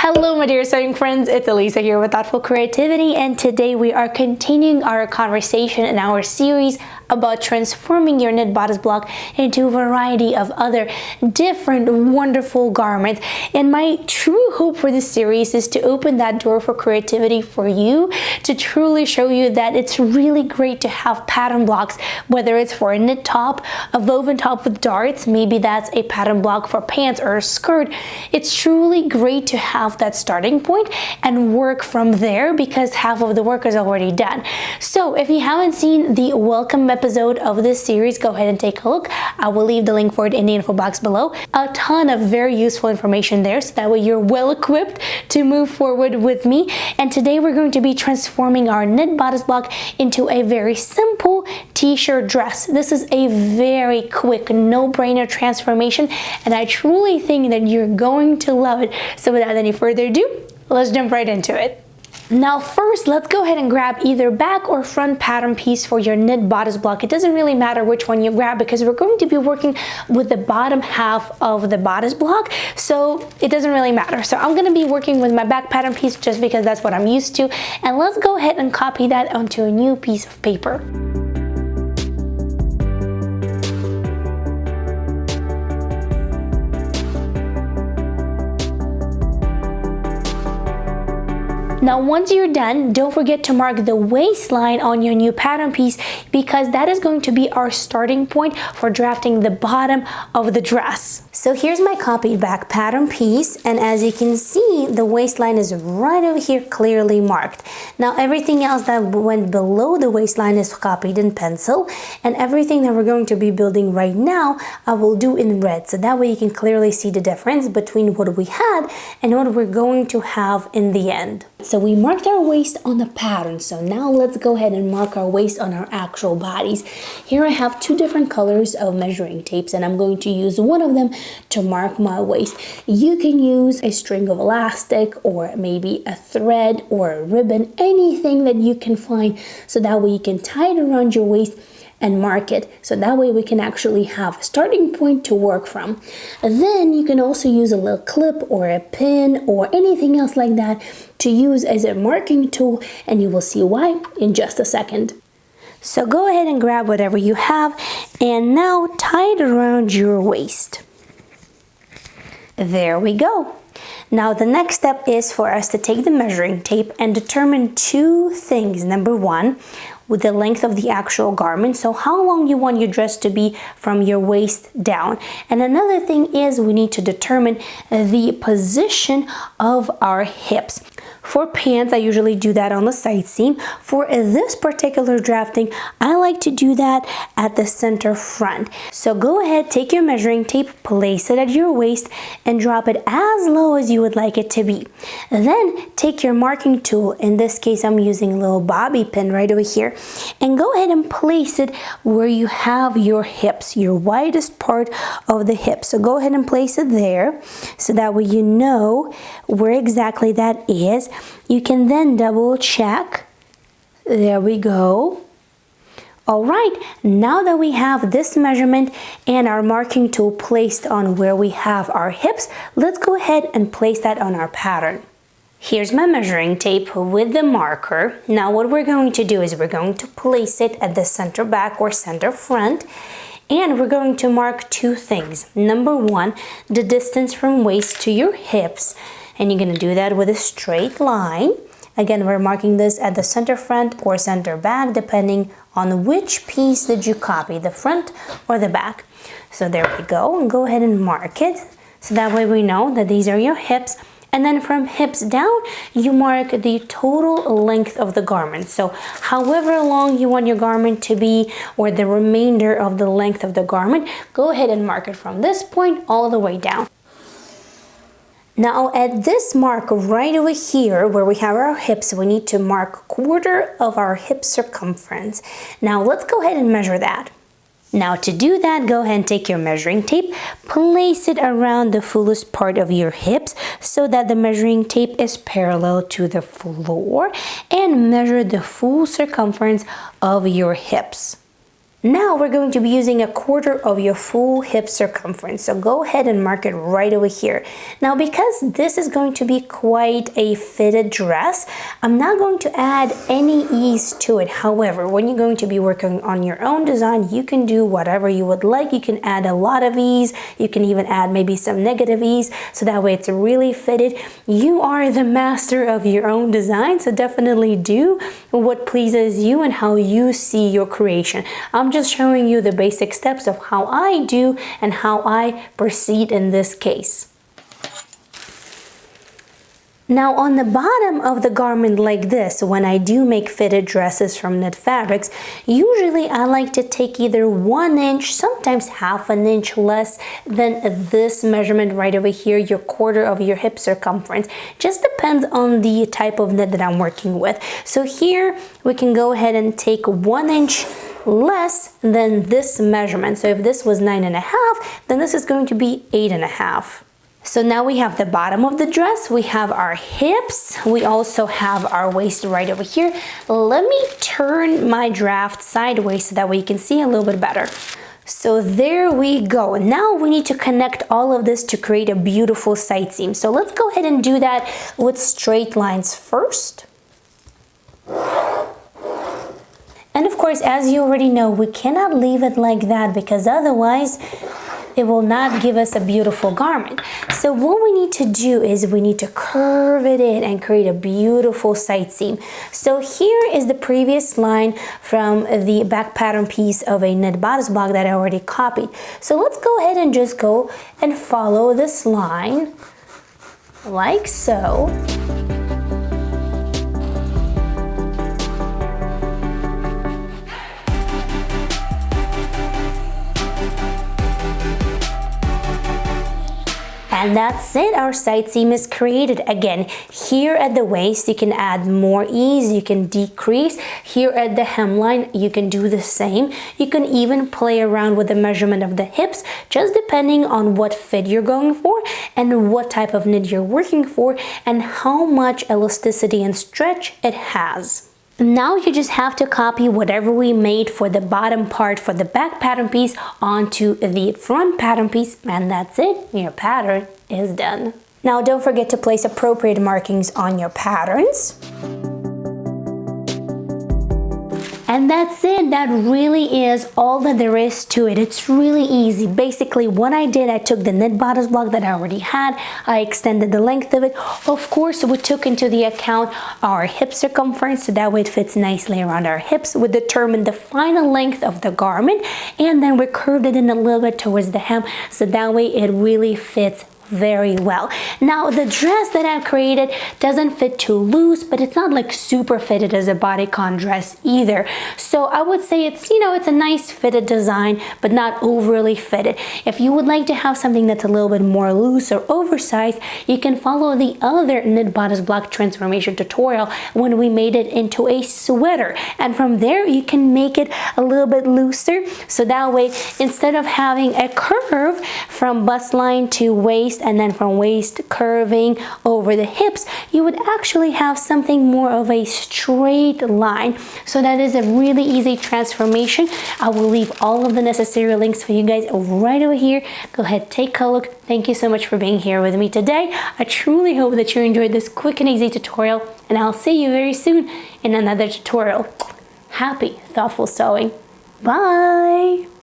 Hello my dear sewing friends, it's Elisa here with Thoughtful Creativity, and today we are continuing our conversation in our series about transforming your knit bodice block into a variety of other different wonderful garments. And my true hope for this series is to open that door for creativity for you, to truly show you that it's really great to have pattern blocks, whether it's for a knit top, a woven top with darts, maybe that's a pattern block for pants or a skirt. It's truly great to have that starting point and work from there because half of the work is already done. So if you haven't seen the welcome episode of this series, go ahead and take a look. I will leave the link for it in the info box below. A ton of very useful information there, so that way you're well equipped to move forward with me. And today we're going to be transforming our knit bodice block into a very simple t-shirt dress. This is a very quick, no-brainer transformation, and I truly think that you're going to love it. So without any further ado, let's jump right into it. Now first, let's go ahead and grab either back or front pattern piece for your knit bodice block. It doesn't really matter which one you grab because we're going to be working with the bottom half of the bodice block, so it doesn't really matter. So I'm going to be working with my back pattern piece just because that's what I'm used to, and let's go ahead and copy that onto a new piece of paper. Now once you're done, don't forget to mark the waistline on your new pattern piece because that is going to be our starting point for drafting the bottom of the dress. So here's my copied back pattern piece, and as you can see, the waistline is right over here clearly marked. Now everything else that went below the waistline is copied in pencil, and everything that we're going to be building right now I will do in red, so that way you can clearly see the difference between what we had and what we're going to have in the end. So we marked our waist on the pattern, so now let's go ahead and mark our waist on our actual bodies. Here I have two different colors of measuring tapes, and I'm going to use one of them to mark my waist. You can use a string of elastic or maybe a thread or a ribbon, anything that you can find, so that way you can tie it around your waist and mark it, so that way we can actually have a starting point to work from. And then you can also use a little clip or a pin or anything else like that to use as a marking tool, and you will see why in just a second. So go ahead and grab whatever you have and now tie it around your waist. There we go. Now the next step is for us to take the measuring tape and determine two things. Number one, with the length of the actual garment, so how long you want your dress to be from your waist down. And another thing is we need to determine the position of our hips. For pants, I usually do that on the side seam. For this particular drafting, I like to do that at the center front. So go ahead, take your measuring tape, place it at your waist, and drop it as low as you would like it to be. Then take your marking tool, in this case I'm using a little bobby pin right over here, and go ahead and place it where you have your hips, your widest part of the hip. So go ahead and place it there, so that way you know where exactly that is. You can then double check. There we go. All right, now that we have this measurement and our marking tool placed on where we have our hips, let's go ahead and place that on our pattern. Here's my measuring tape with the marker. Now what we're going to do is we're going to place it at the center back or center front, and we're going to mark two things. Number one, the distance from waist to your hips, and you're going to do that with a straight line. Again, we're marking this at the center front or center back, depending on which piece did you copy, the front or the back. So there we go, and go ahead and mark it, so that way we know that these are your hips. And then from hips down, you mark the total length of the garment. So however long you want your garment to be, or the remainder of the length of the garment, go ahead and mark it from this point all the way down. Now at this mark right over here where we have our hips, we need to mark 1/4 of our hip circumference. Now let's go ahead and measure that. Now to do that, go ahead and take your measuring tape, place it around the fullest part of your hips so that the measuring tape is parallel to the floor, and measure the full circumference of your hips. Now we're going to be using 1/4 of your full hip circumference. So go ahead and mark it right over here. Now because this is going to be quite a fitted dress, I'm not going to add any ease to it. However, when you're going to be working on your own design, you can do whatever you would like. You can add a lot of ease. You can even add maybe some negative ease, so that way it's really fitted. You are the master of your own design, so definitely do what pleases you and how you see your creation. I'm just showing you the basic steps of how I do and how I proceed in this case. Now on the bottom of the garment like this, when I do make fitted dresses from knit fabrics, usually I like to take either 1 inch, sometimes 1/2 inch less than this measurement right over here, your 1/4 of your hip circumference. Just depends on the type of knit that I'm working with. So here we can go ahead and take 1 inch less than this measurement. So if this was 9.5, then this is going to be 8.5. So now we have the bottom of the dress, we have our hips, we also have our waist right over here. Let me turn my draft sideways so that way you can see a little bit better. So there we go. Now we need to connect all of this to create a beautiful side seam. So let's go ahead and do that with straight lines first. And of course, as you already know, we cannot leave it like that because otherwise it will not give us a beautiful garment. So what we need to do is we need to curve it in and create a beautiful side seam. So here is the previous line from the back pattern piece of a knit bodice block that I already copied. So let's go ahead and just go and follow this line like so. And that's it, our side seam is created. Again, here at the waist, you can add more ease, you can decrease. Here at the hemline, you can do the same. You can even play around with the measurement of the hips, just depending on what fit you're going for and what type of knit you're working for and how much elasticity and stretch it has. Now you just have to copy whatever we made for the bottom part for the back pattern piece onto the front pattern piece, and that's it. Your pattern is done. Now don't forget to place appropriate markings on your patterns. And that's it. That really is all that there is to it. It's really easy. Basically, what I did, I took the knit bodice block that I already had. I extended the length of it. Of course, we took into the account our hip circumference, so that way it fits nicely around our hips. We determined the final length of the garment, and then we curved it in a little bit towards the hem, so that way it really fits very well. Now the dress that I created doesn't fit too loose, but it's not like super fitted as a bodycon dress either. So I would say it's, you know, it's a nice fitted design, but not overly fitted. If you would like to have something that's a little bit more loose or oversized, you can follow the other knit bodice block transformation tutorial when we made it into a sweater. And from there you can make it a little bit looser, so that way instead of having a curve from bust line to waist and then from waist curving over the hips, you would actually have something more of a straight line. So that is a really easy transformation. I will leave all of the necessary links for you guys right over here. Go ahead, take a look. Thank you so much for being here with me today. I truly hope that you enjoyed this quick and easy tutorial, and I'll see you very soon in another tutorial. Happy thoughtful sewing. Bye!